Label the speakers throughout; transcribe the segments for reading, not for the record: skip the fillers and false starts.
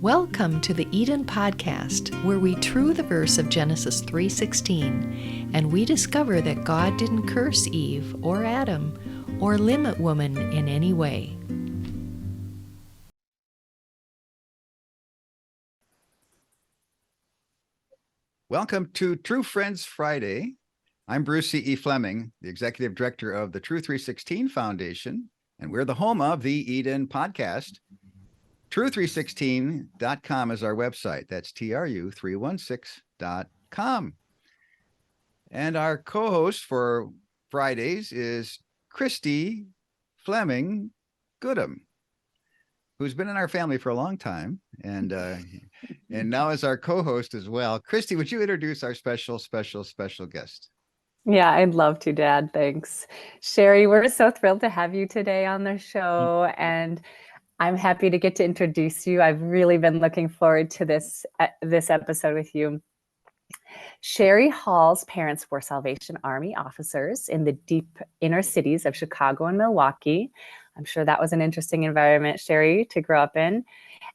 Speaker 1: Welcome to the Eden Podcast, where we true the verse of Genesis 3:16, and we discover that God didn't curse Eve or Adam or limit woman in any way.
Speaker 2: Welcome to True Friends Friday. I'm Bruce C.E. Fleming, the Executive Director of the Tru316 Foundation, and we're the home of the Eden Podcast. Tru316.com is our website. That's TRU316.com. And our co-host for Fridays is Christy Fleming Goodham, who's been in our family for a long time, and now is our co-host as well. Christy, would you introduce our special guest?
Speaker 3: Yeah, I'd love to, Dad. Thanks. Sherry, we're so thrilled to have you today on the show, and I'm happy to get to introduce you. I've really been looking forward to this episode with you. Sherry Hall's parents were Salvation Army officers in the deep inner cities of Chicago and Milwaukee. I'm sure that was an interesting environment, Sherry, to grow up in.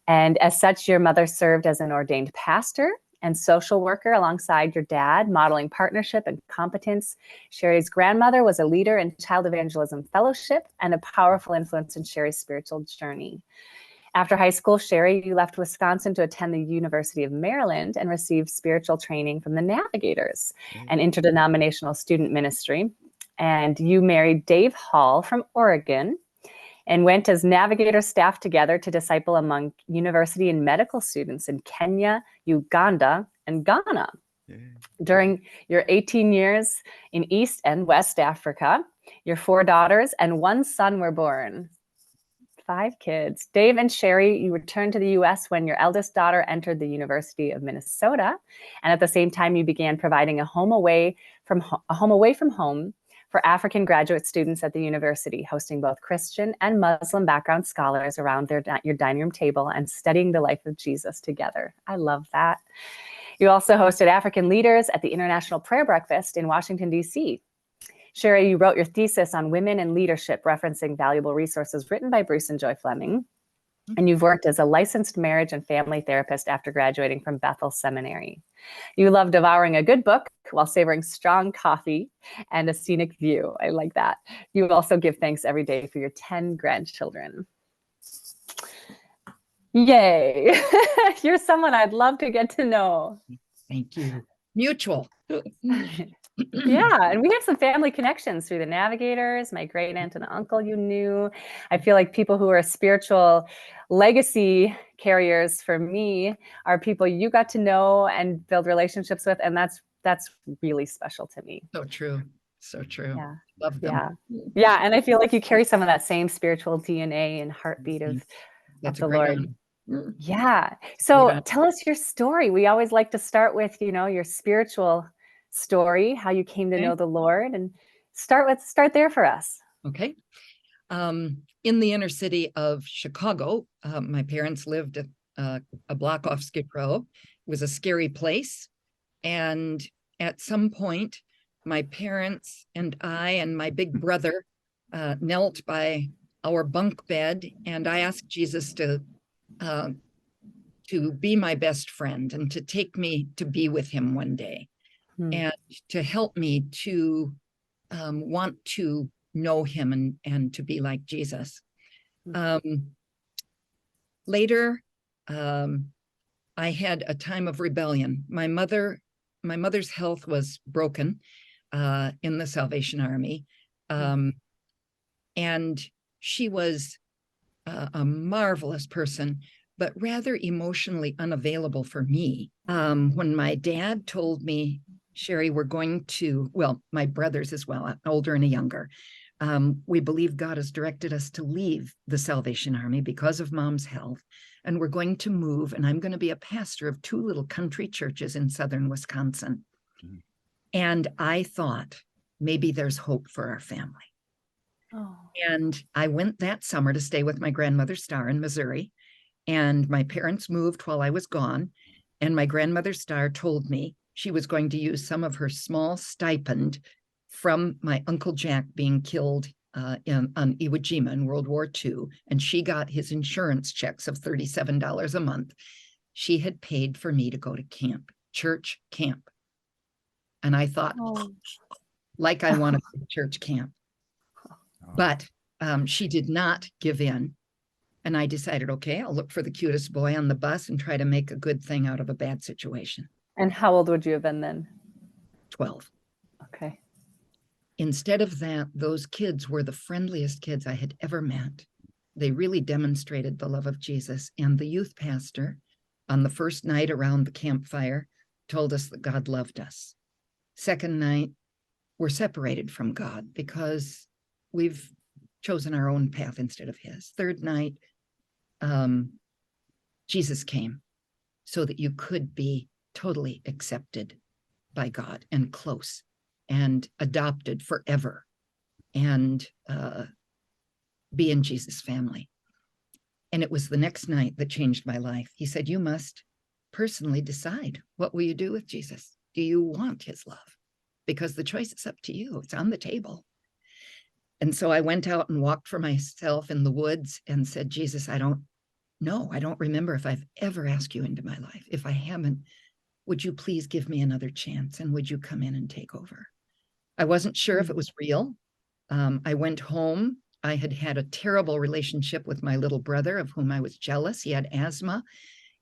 Speaker 3: And as such, your mother served as an ordained pastor and social worker alongside your dad, modeling partnership and competence. Sherry's grandmother was a leader in Child Evangelism Fellowship and a powerful influence in Sherry's spiritual journey. After high school, Sherry, you left Wisconsin to attend the University of Maryland and received spiritual training from the Navigators, an interdenominational student ministry. And you married Dave Hall from Oregon and went as Navigator staff together to disciple among university and medical students in Kenya, Uganda, and Ghana. Yeah. During your 18 years in East and West Africa, your 4 daughters and 1 son were born. 5 kids. Dave and Sherry, you returned to the U.S. when your eldest daughter entered the University of Minnesota, and at the same time, you began providing a home away from home for African graduate students at the university, hosting both Christian and Muslim background scholars around your dining room table and studying the life of Jesus together. I love that. You also hosted African leaders at the International Prayer Breakfast in Washington, D.C. Sherry, you wrote your thesis on women and leadership, referencing valuable resources written by Bruce and Joy Fleming. And you've worked as a licensed marriage and family therapist after graduating from Bethel Seminary. You love devouring a good book while savoring strong coffee and a scenic view. I like that. You also give thanks every day for your 10 grandchildren. Yay. You're someone I'd love to get to know.
Speaker 4: Thank you. Mutual.
Speaker 3: Yeah, and we have some family connections through the Navigators, my great aunt and uncle you knew. I feel like people who are spiritual legacy carriers for me are people you got to know and build relationships with, and that's really special to me.
Speaker 4: So true. So true.
Speaker 3: Yeah.
Speaker 4: Love them.
Speaker 3: Yeah, and I feel like you carry some of that same spiritual DNA and heartbeat of the Lord. Yeah. So tell us your story. We always like to start with, your spiritual story, how you came to know the Lord, and start there for us.
Speaker 4: Okay. In the inner city of Chicago, my parents lived a block off Skid Row. It was a scary place. And at some point, my parents and I and my big brother knelt by our bunk bed, and I asked Jesus to be my best friend and to take me to be with him one day. And to help me to want to know him and to be like Jesus. Later, I had a time of rebellion. My mother's health was broken in the Salvation Army. And she was a marvelous person, but rather emotionally unavailable for me. When my dad told me, Sherry, we're going to, my brothers as well, an older and a younger. We believe God has directed us to leave the Salvation Army because of Mom's health. And we're going to move, and I'm going to be a pastor of 2 little country churches in southern Wisconsin. And I thought, maybe there's hope for our family. And I went that summer to stay with my grandmother Star in Missouri. And my parents moved while I was gone. And my grandmother Star told me she was going to use some of her small stipend from my Uncle Jack being killed on Iwo Jima in World War II, and she got his insurance checks of $37 a month. She had paid for me to go to camp, church camp. And I thought, like I want to go to church camp. But she did not give in. And I decided, okay, I'll look for the cutest boy on the bus and try to make a good thing out of a bad situation.
Speaker 3: And how old would you have been then?
Speaker 4: 12.
Speaker 3: Okay.
Speaker 4: Instead of that, those kids were the friendliest kids I had ever met. They really demonstrated the love of Jesus. And the youth pastor, on the first night around the campfire, told us that God loved us. Second night, we're separated from God because we've chosen our own path instead of his. Third night, Jesus came so that you could be totally accepted by God and close and adopted forever and be in Jesus' family. And it was the next night that changed my life. He said, you must personally decide, what will you do with Jesus? Do you want his love? Because the choice is up to you. It's on the table. And so I went out and walked for myself in the woods and said, Jesus, I don't know. I don't remember if I've ever asked you into my life. If I haven't, would you please give me another chance? And would you come in and take over? I wasn't sure if it was real. I went home. I had had a terrible relationship with my little brother, of whom I was jealous. He had asthma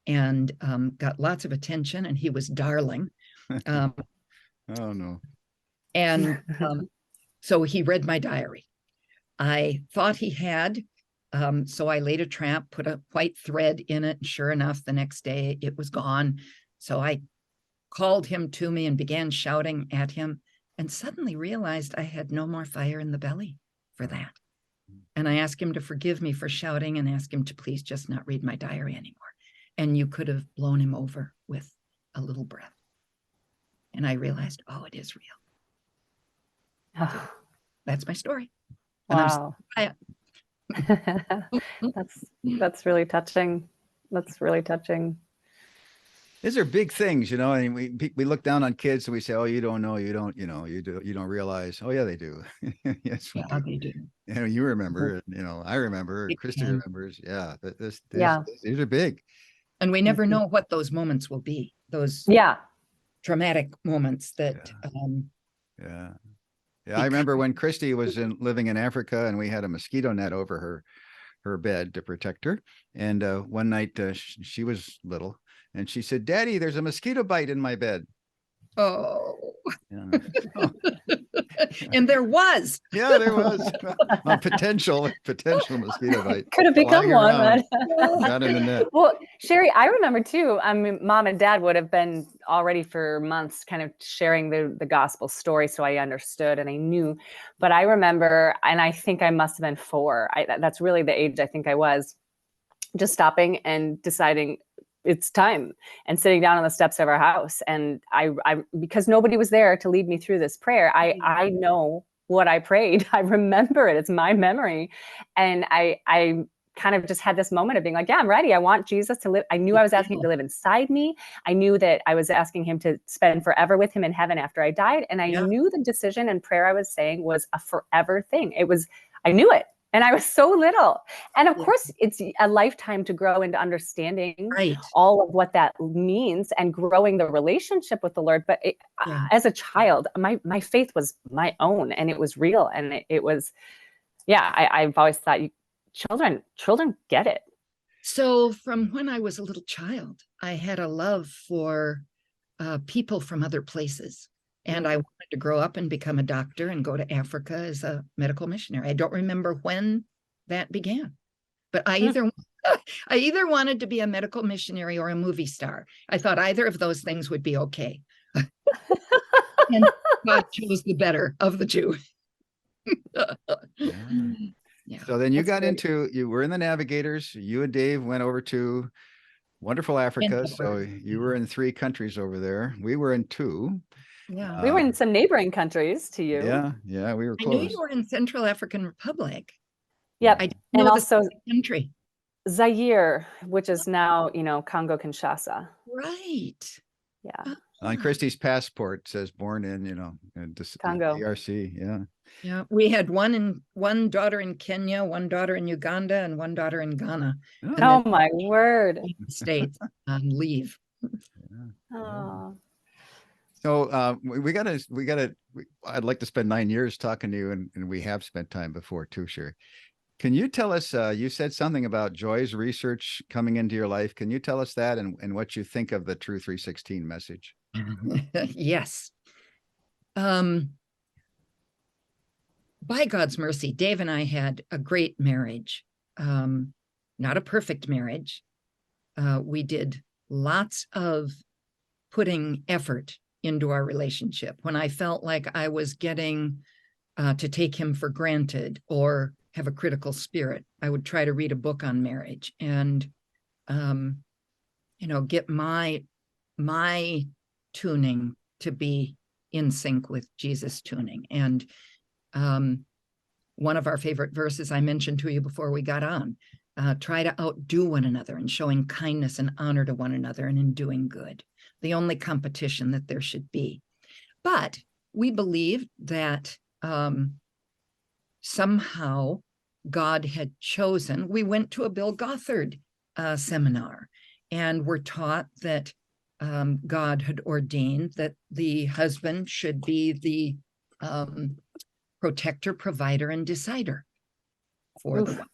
Speaker 4: and got lots of attention, and he was darling.
Speaker 2: Oh, no.
Speaker 4: And so he read my diary. I thought he had, so I laid a trap, put a white thread in it. And sure enough, the next day it was gone. So I called him to me and began shouting at him, and suddenly realized I had no more fire in the belly for that. And I asked him to forgive me for shouting and asked him to please just not read my diary anymore. And you could have blown him over with a little breath. And I realized, oh, it is real. So that's my story.
Speaker 3: Wow.
Speaker 4: And
Speaker 3: That's really touching. That's really touching.
Speaker 2: These are big things, you know, and we look down on kids and we say, oh, you don't know, you don't realize. Oh, yeah, they do. Yes,
Speaker 4: yeah, they do.
Speaker 2: You know, you remember, you know, I remember, Christy remembers. Yeah. These are big.
Speaker 4: And we never know what those moments will be. Those traumatic moments that.
Speaker 2: Yeah. I remember when Christy was living in Africa, and we had a mosquito net over her bed to protect her. And one night she was little, and she said, Daddy, there's a mosquito bite in my bed.
Speaker 4: Oh.
Speaker 2: Yeah.
Speaker 4: And there was.
Speaker 2: Yeah, there was a potential mosquito bite.
Speaker 3: Could have become one.
Speaker 2: Got in the net.
Speaker 3: Well, Sherry, I remember too. I mean, Mom and Dad would have been already for months kind of sharing the gospel story, so I understood and I knew. But I remember, and I think I must have been 4. That's really the age I think I was, just stopping and deciding it's time, and sitting down on the steps of our house. And I because nobody was there to lead me through this prayer, I know what I prayed. I remember it. It's my memory. And I kind of just had this moment of being like, yeah, I'm ready. I want Jesus to live. I knew I was asking him to live inside me. I knew that I was asking him to spend forever with him in heaven after I died. And I knew the decision and prayer I was saying was a forever thing. I knew it. And I was so little. And of course, it's a lifetime to grow into understanding all of what that means and growing the relationship with the Lord. But as a child, my faith was my own, and it was real. And it was, I've always thought children get it.
Speaker 4: So from when I was a little child, I had a love for people from other places. And I wanted to grow up and become a doctor and go to Africa as a medical missionary. I don't remember when that began, but I either wanted to be a medical missionary or a movie star. I thought either of those things would be okay. And God chose the better of the two.
Speaker 2: So then you were in the Navigators. You and Dave went over to wonderful Africa. So you were in 3 countries over there. We were in 2.
Speaker 3: Yeah, we were in some neighboring countries to you.
Speaker 2: Yeah, we were close.
Speaker 4: I knew you were in Central African Republic.
Speaker 3: Yep,
Speaker 4: I didn't know
Speaker 3: and also
Speaker 4: country.
Speaker 3: Zaire, which is now, Congo Kinshasa.
Speaker 4: Right.
Speaker 3: Yeah.
Speaker 2: On Christy's passport says born in,
Speaker 3: Congo.
Speaker 2: DRC. Yeah.
Speaker 4: Yeah, we had one daughter in Kenya, one daughter in Uganda, and one daughter in Ghana.
Speaker 2: Oh.
Speaker 4: And
Speaker 3: Oh
Speaker 4: then
Speaker 3: my word.
Speaker 4: States on leave.
Speaker 3: Oh.
Speaker 2: So I'd like to spend 9 years talking to you, and we have spent time before too, Sherry. Can you tell us, you said something about Joy's research coming into your life. Can you tell us that and what you think of the Tru316 message?
Speaker 4: Yes. By God's mercy, Dave and I had a great marriage. Not a perfect marriage. We did lots of putting effort into our relationship. When I felt like I was getting to take him for granted or have a critical spirit, I would try to read a book on marriage and, get my tuning to be in sync with Jesus' tuning. And one of our favorite verses I mentioned to you before we got on, try to outdo one another in showing kindness and honor to one another and in doing good, the only competition that there should be. But we believed that somehow God had chosen. We went to a Bill Gothard seminar and were taught that God had ordained that the husband should be the protector, provider, and decider for the wife.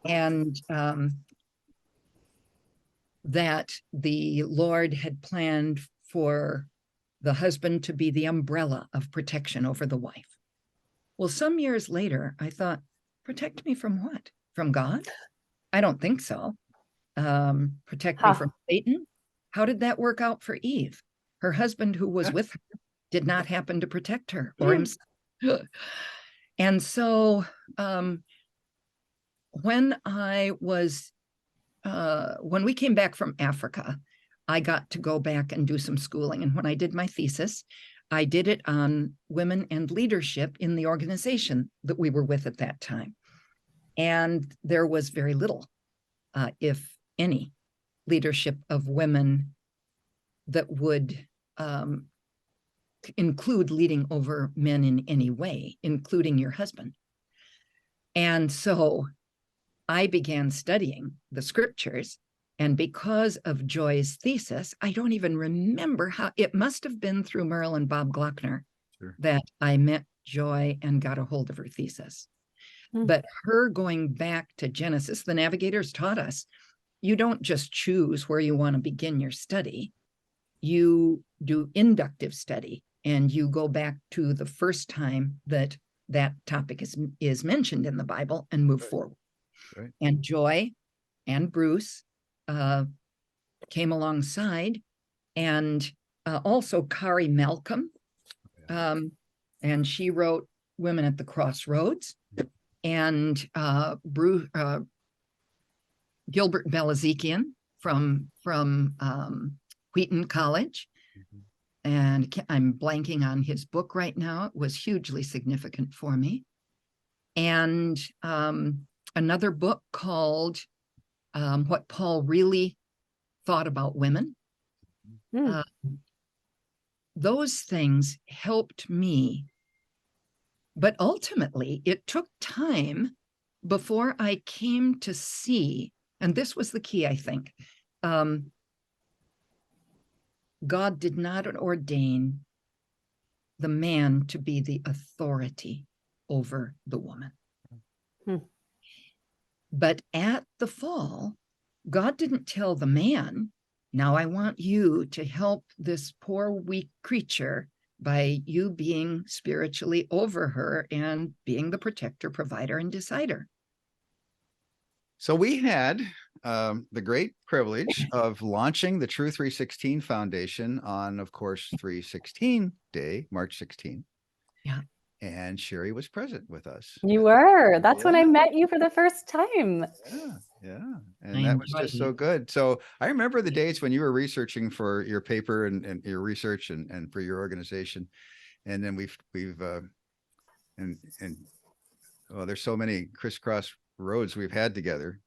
Speaker 4: And that the Lord had planned for the husband to be the umbrella of protection over the wife. Well, some years later, I thought, protect me from what? From God? I don't think so. Protect me from Satan? How did that work out for Eve? Her husband, who was with her, did not happen to protect her or himself. And so when we came back from Africa, I got to go back and do some schooling. And when I did my thesis, I did it on women and leadership in the organization that we were with at that time. And there was very little, if any, leadership of women that would include leading over men in any way, including your husband. And so I began studying the scriptures. And because of Joy's thesis, I don't even remember how, it must have been through Merle and Bob Glockner that I met Joy and got a hold of her thesis. But her going back to Genesis, the Navigators taught us, you don't just choose where you want to begin your study. You do inductive study and you go back to the first time that topic is mentioned in the Bible and move forward. Right. And Joy and Bruce came alongside, and also Kari Malcolm, and she wrote Women at the Crossroads, and Gilbert Belazikian from Wheaton College. And I'm blanking on his book right now. It was hugely significant for me. And another book called What Paul Really Thought About Women. Those things helped me. But ultimately, it took time before I came to see, and this was the key, I think, God did not ordain the man to be the authority over the woman. But at the fall, God didn't tell the man, now I want you to help this poor, weak creature by you being spiritually over her and being the protector, provider, and decider.
Speaker 2: So we had the great privilege of launching the Tru316 Foundation on, of course, 316 Day, March 16th.
Speaker 4: Yeah.
Speaker 2: And Sherry was present with us.
Speaker 3: You were. That's when I met you for the first time.
Speaker 2: Yeah. And that was just so good. So I remember the days when you were researching for your paper and your research and for your organization. And then there's so many crisscross roads we've had together.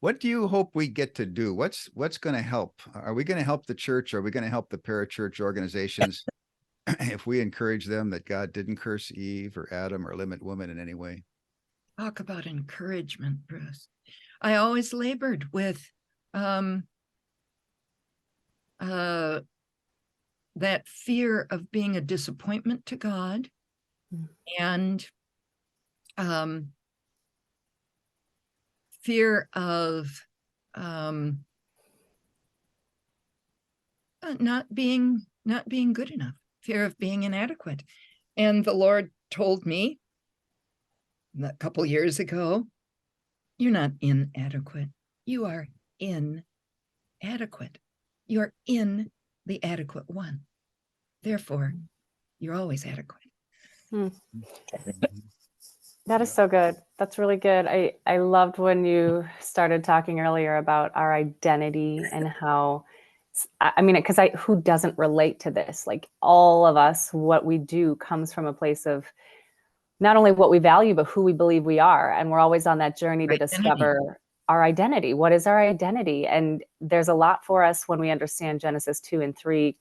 Speaker 2: What do you hope we get to do? What's going to help? Are we going to help the church? Are we going to help the parachurch organizations if we encourage them that God didn't curse Eve or Adam or limit woman in any way?
Speaker 4: Talk about encouragement, Bruce. I always labored with that fear of being a disappointment to God, and fear of not being good enough, fear of being inadequate. And the Lord told me a couple years ago, you're not inadequate. You are inadequate. You're in the adequate one. Therefore, you're always adequate.
Speaker 3: That is so good. That's really good. I loved when you started talking earlier about our identity and how, I mean, because who doesn't relate to this? Like all of us, what we do comes from a place of not only what we value, but who we believe we are. And we're always on that journey to discover our identity. What is our identity? And there's a lot for us when we understand Genesis 2 and 3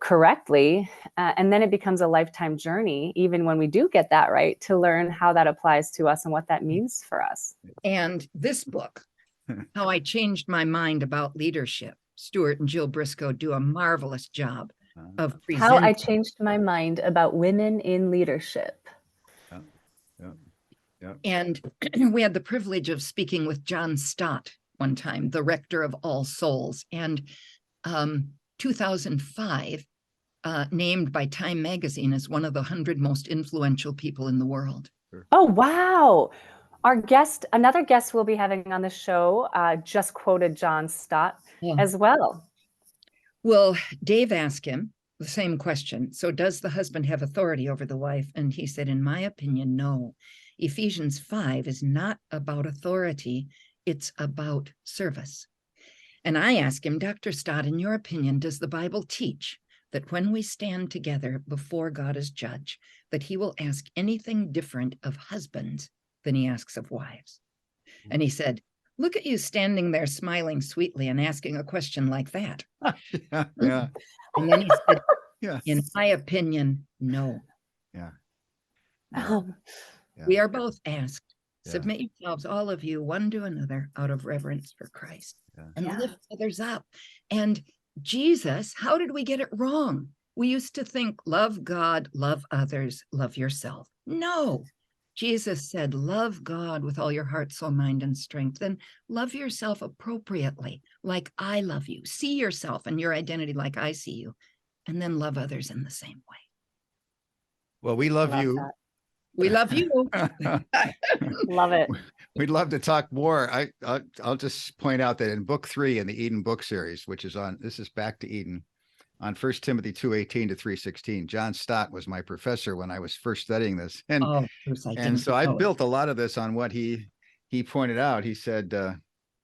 Speaker 3: correctly. And then it becomes a lifetime journey, even when we do get that right, to learn how that applies to us and what that means for us.
Speaker 4: And this book, How I Changed My Mind About Leadership, Stuart and Jill Briscoe do a marvelous job of presenting.
Speaker 3: How I Changed My Mind About Women in Leadership.
Speaker 4: And we had the privilege of speaking with John Stott one time, the rector of All Souls, and 2005, named by Time Magazine as one of the 100 most influential people in the world.
Speaker 3: Oh, wow. Another guest we'll be having on the show, just quoted John Stott as well.
Speaker 4: Well, Dave asked him the same question. So does the husband have authority over the wife? And he said, in my opinion, no. Ephesians 5 is not about authority. It's about service. And I asked him, Dr. Stott, in your opinion, does the Bible teach that when we stand together before God as judge, that he will ask anything different of husbands than he asks of wives? And he said, look at you standing there smiling sweetly and asking a question like that.
Speaker 2: Yeah.
Speaker 4: And then he said, in my opinion, no.
Speaker 2: Yeah.
Speaker 4: We are both asked, submit yourselves, all of you, one to another out of reverence for Christ, and lift others up. And Jesus, how did we get it wrong? We used to think, love God, love others, love yourself. No, Jesus said, love God with all your heart, soul, mind, and strength. Then love yourself appropriately, like I love you. See yourself and your identity like I see you, and then love others in the same way.
Speaker 2: Well, we love you.
Speaker 3: That.
Speaker 4: We love you.
Speaker 3: Love it.
Speaker 2: We'd love to talk more. I'll just point out that in book 3 in the Eden book series, which is this is Back to Eden, on 1 Timothy 2:18 to 3:16, John Stott was my professor when I was first studying this. And so I built a lot of this on what he pointed out. He said,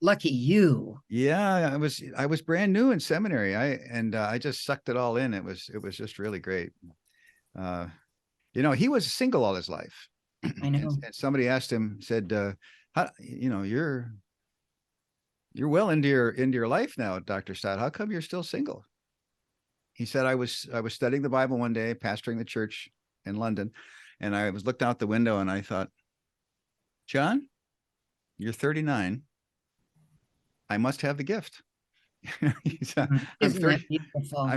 Speaker 4: lucky you.
Speaker 2: Yeah, I was brand new in seminary. I just sucked it all in. It was just really great. He was single all his life.
Speaker 4: I know.
Speaker 2: And somebody asked him, said, how, you're well into your life now, Dr. Stott. How come you're still single? He said, I was studying the Bible one day, pastoring the church in London, and I was looking out the window and I thought, John, you're 39. I must have the gift. I'm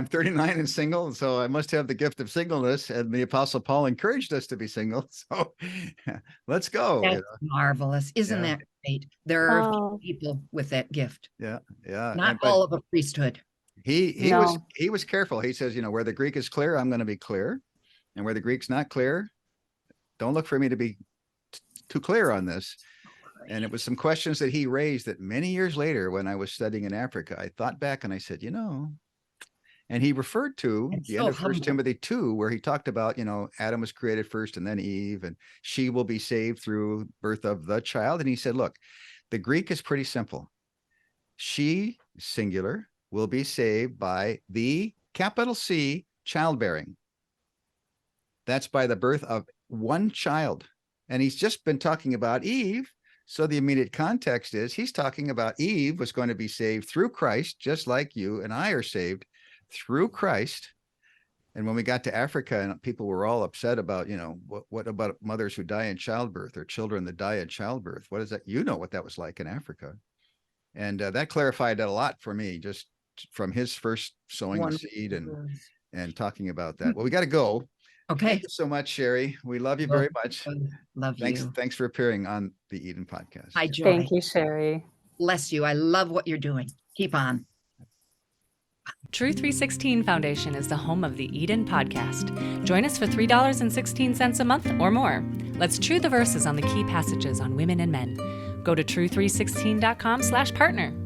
Speaker 2: 39 and single, so I must have the gift of singleness. And the Apostle Paul encouraged us to be single. So let's go.
Speaker 4: That's marvelous. Isn't that great? There are a few people with that gift.
Speaker 2: Yeah.
Speaker 4: Not all of a priesthood.
Speaker 2: He was careful. He says, where the Greek is clear, I'm going to be clear. And where the Greek's not clear, don't look for me to be too clear on this. And it was some questions that he raised that many years later, when I was studying in Africa, I thought back and I said, and he referred to the end of 1 Timothy 2, where he talked about, Adam was created first and then Eve, and she will be saved through birth of the child. And he said, look, the Greek is pretty simple. She, singular, will be saved by the capital C, childbearing. That's by the birth of one child. And he's just been talking about Eve. So the immediate context is he's talking about Eve was going to be saved through Christ, just like you and I are saved through Christ. And when we got to Africa and people were all upset about, what about mothers who die in childbirth or children that die in childbirth? What is that? You know what that was like in Africa. And that clarified that a lot for me, just from his first sowing the seed and talking about that. Well, we got to go.
Speaker 4: Okay.
Speaker 2: Thank you so much, Sherry. We love you very much.
Speaker 4: Love you.
Speaker 2: Thanks for appearing on the Eden podcast.
Speaker 4: Hi, Joy.
Speaker 3: Thank you, Sherry.
Speaker 4: Bless you. I love what you're doing. Keep on.
Speaker 5: Tru316 Foundation is the home of the Eden podcast. Join us for $3.16 a month or more. Let's true the verses on the key passages on women and men. Go to tru316.com/partner.